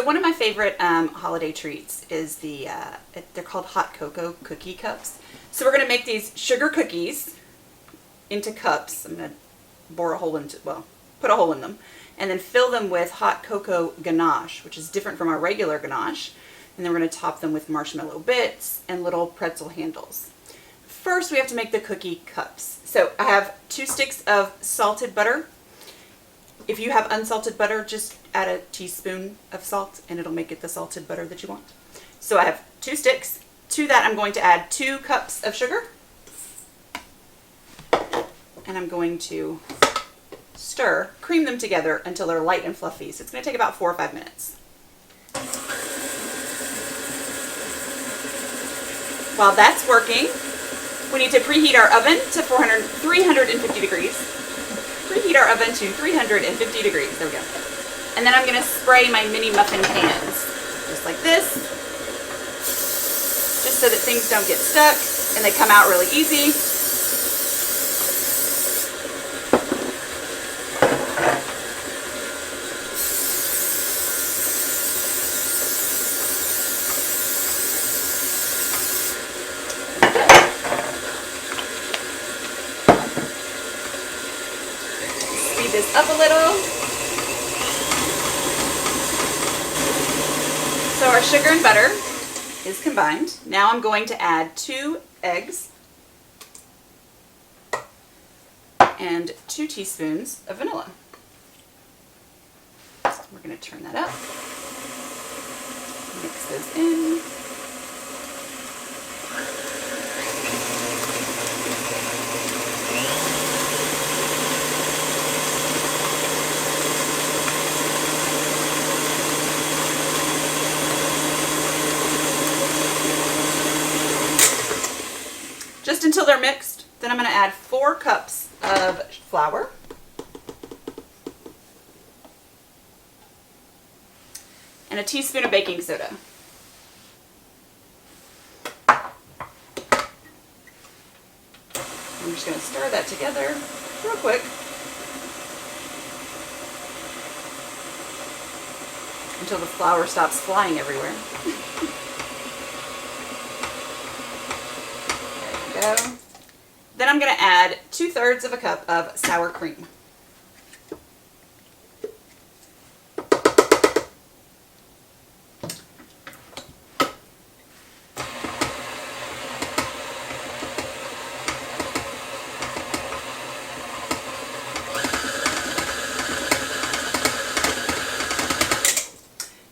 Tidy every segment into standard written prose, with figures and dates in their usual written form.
So one of my favorite holiday treats is they're called hot cocoa cookie cups. So we're going to make these sugar cookies into cups. I'm going to put a hole in them, and then fill them with hot cocoa ganache, which is different from our regular ganache. And then we're going to top them with marshmallow bits and little pretzel handles. First, we have to make the cookie cups. So I have 2 sticks of salted butter. If you have unsalted butter, just add a teaspoon of salt and it'll make it the salted butter that you want. So I have 2 sticks. To that, I'm going to add 2 cups of sugar. And I'm going to cream them together until they're light and fluffy. So it's going to take about 4 or 5 minutes. While that's working, we need to preheat our oven to 350 degrees. Preheat our oven to 350 degrees. There we go. And then I'm going to spray my mini muffin pans, just like this, just so that things don't get stuck and they come out really easy. This up a little. So our sugar and butter is combined. Now I'm going to add 2 eggs and 2 teaspoons of vanilla. We're going to turn that up. Mix those in. Just until they're mixed. Then I'm going to add 4 cups of flour. And a teaspoon of baking soda. I'm just going to stir that together real quick until the flour stops flying everywhere. Then I'm going to add 2/3 of a cup of sour cream.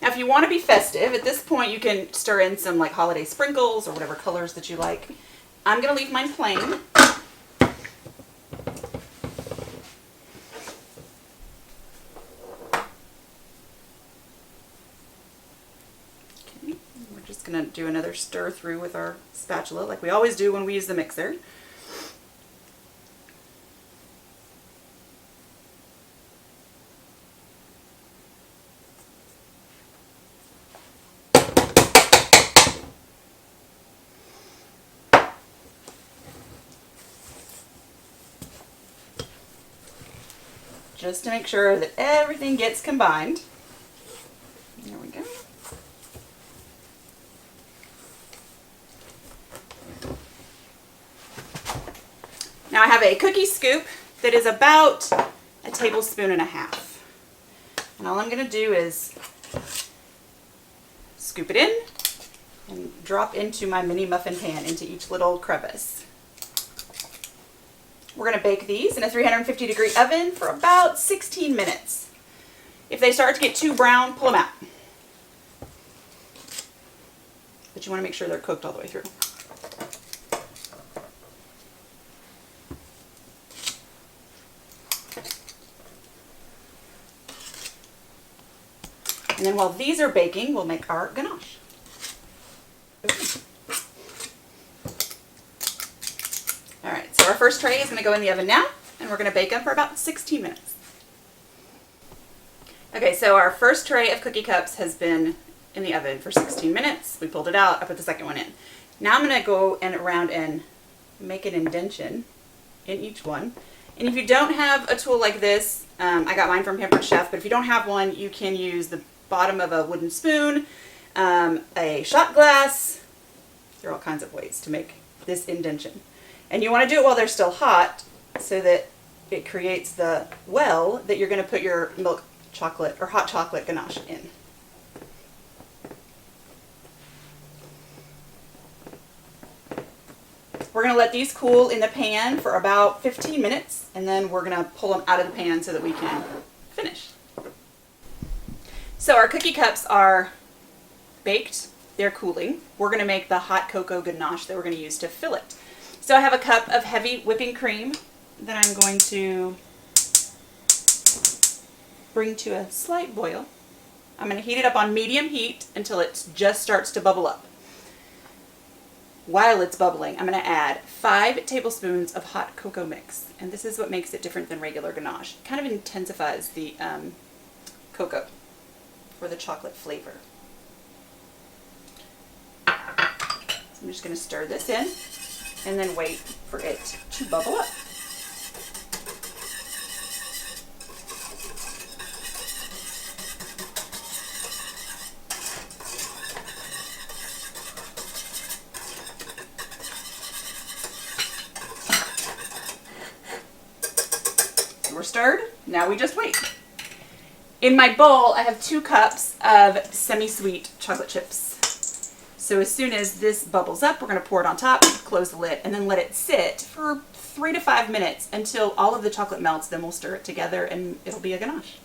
Now if you want to be festive, at this point you can stir in some like holiday sprinkles or whatever colors that you like. I'm going to leave mine plain. Okay, we're just going to do another stir through with our spatula like we always do when we use the mixer. Just to make sure that everything gets combined. There we go. Now I have a cookie scoop that is about 1.5 tablespoons. And all I'm going to do is scoop it in and drop into my mini muffin pan into each little crevice. We're going to bake these in a 350 degree oven for about 16 minutes. If they start to get too brown, pull them out. But you want to make sure they're cooked all the way through. And then while these are baking, we'll make our ganache. Alright, so our first tray is going to go in the oven now, and we're going to bake them for about 16 minutes. Okay, so our first tray of cookie cups has been in the oven for 16 minutes. We pulled it out, I put the second one in. Now I'm going to go around and make an indentation in each one. And if you don't have a tool like this, I got mine from Pampered Chef, but if you don't have one, you can use the bottom of a wooden spoon, a shot glass. There are all kinds of ways to make this indention. And you want to do it while they're still hot so that it creates the well that you're going to put your milk chocolate or hot chocolate ganache in. We're going to let these cool in the pan for about 15 minutes, and then we're going to pull them out of the pan so that we can finish. So our cookie cups are baked. They're cooling. We're going to make the hot cocoa ganache that we're going to use to fill it. So I have a cup of heavy whipping cream that I'm going to bring to a slight boil. I'm going to heat it up on medium heat until it just starts to bubble up. While it's bubbling, I'm going to add 5 tablespoons of hot cocoa mix. And this is what makes it different than regular ganache. It kind of intensifies the cocoa for the chocolate flavor. So I'm just going to stir this in and then wait for it to bubble up. We're stirred. Now we just wait. In my bowl, I have 2 cups of semi-sweet chocolate chips. So as soon as this bubbles up, we're going to pour it on top, close the lid, and then let it sit for 3 to 5 minutes until all of the chocolate melts. Then we'll stir it together and it'll be a ganache.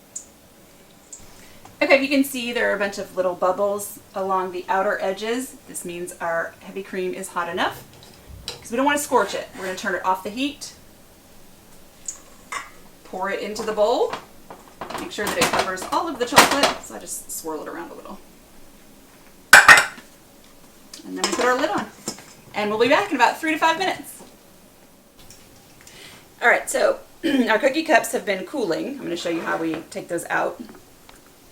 Okay, you can see there are a bunch of little bubbles along the outer edges. This means our heavy cream is hot enough because we don't want to scorch it. We're going to turn it off the heat. Pour it into the bowl. Make sure that it covers all of the chocolate. So I just swirl it around a little. And then we put our lid on. And we'll be back in about 3 to 5 minutes. All right, so our cookie cups have been cooling. I'm going to show you how we take those out.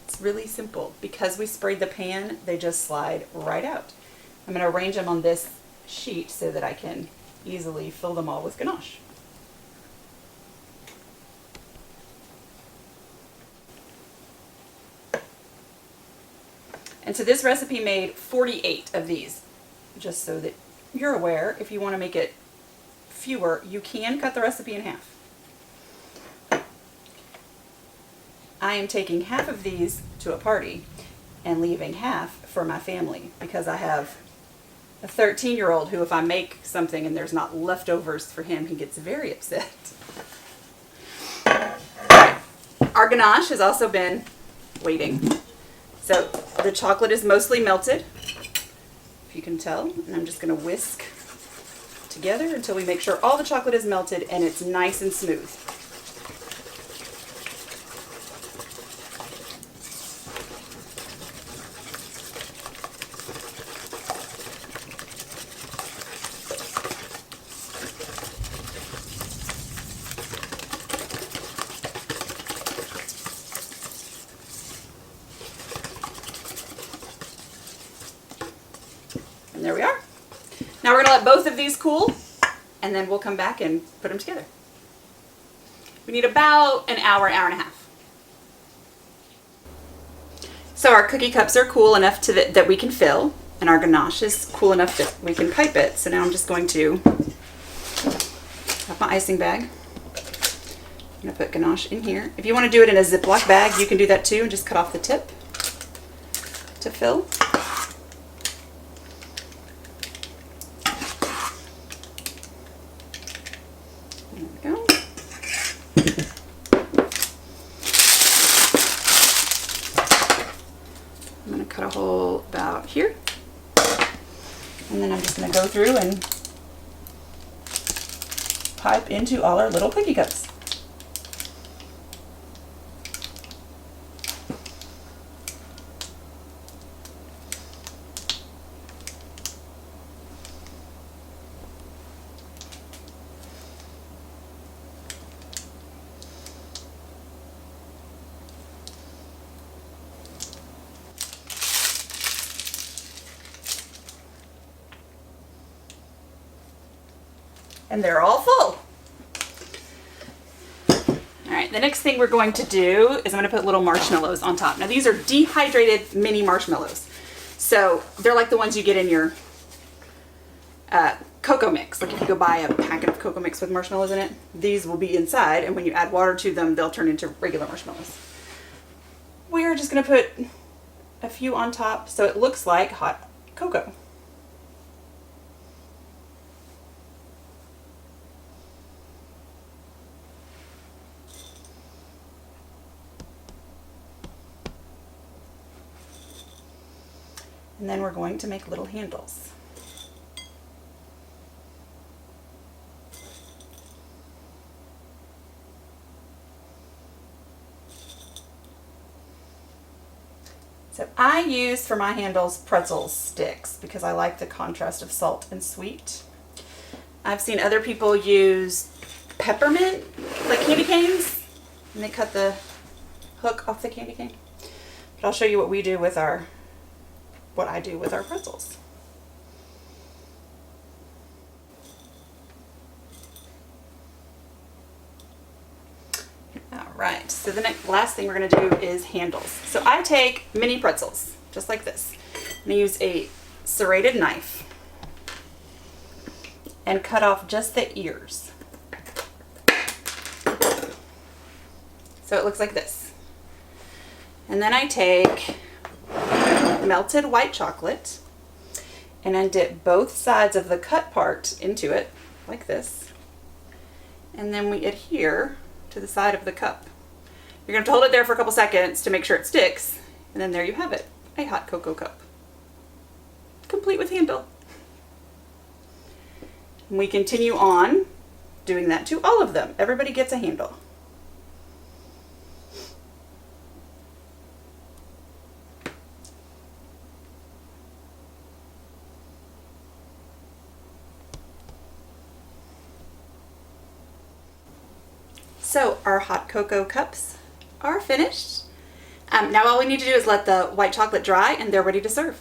It's really simple. Because we sprayed the pan, they just slide right out. I'm going to arrange them on this sheet so that I can easily fill them all with ganache. And so this recipe made 48 of these, just so that you're aware. If you want to make it fewer, you can cut the recipe in half. I am taking half of these to a party and leaving half for my family because I have a 13-year-old who, if I make something and there's not leftovers for him, he gets very upset. Our ganache has also been waiting. So the chocolate is mostly melted, if you can tell, and I'm just going to whisk together until we make sure all the chocolate is melted and it's nice and smooth. And there we are. Now we're going to let both of these cool, and then we'll come back and put them together. We need about an hour, hour and a half. So our cookie cups are cool enough that we can fill, and our ganache is cool enough that we can pipe it. So now I'm just going to have my icing bag. I'm going to put ganache in here. If you want to do it in a Ziploc bag, you can do that too, and just cut off the tip to fill. Cut a hole about here, and then I'm just going to go through and pipe into all our little cookie cups. And they're all full. All right, right, the next thing we're going to do is I'm going to put little marshmallows on top. Now these are dehydrated mini marshmallows. So they're like the ones you get in your cocoa mix. Like if you go buy a packet of cocoa mix with marshmallows in it, these will be inside, and when you add water to them, they'll turn into regular marshmallows. We're just going to put a few on top so it looks like hot cocoa. And then we're going to make little handles. So I use for my handles pretzel sticks because I like the contrast of salt and sweet. I've seen other people use peppermint, like candy canes, and they cut the hook off the candy cane. But I'll show you what we do with what I do with our pretzels. Alright, so the last thing we're going to do is handles. So I take mini pretzels, just like this. I'm going to use a serrated knife and cut off just the ears. So it looks like this. And then I take melted white chocolate and I dip both sides of the cut part into it, like this. And then we adhere to the side of the cup. You're going to hold it there for a couple seconds to make sure it sticks, and then there you have it, a hot cocoa cup. Complete with handle. And we continue on doing that to all of them. Everybody gets a handle. So our hot cocoa cups are finished. Now all we need to do is let the white chocolate dry and they're ready to serve.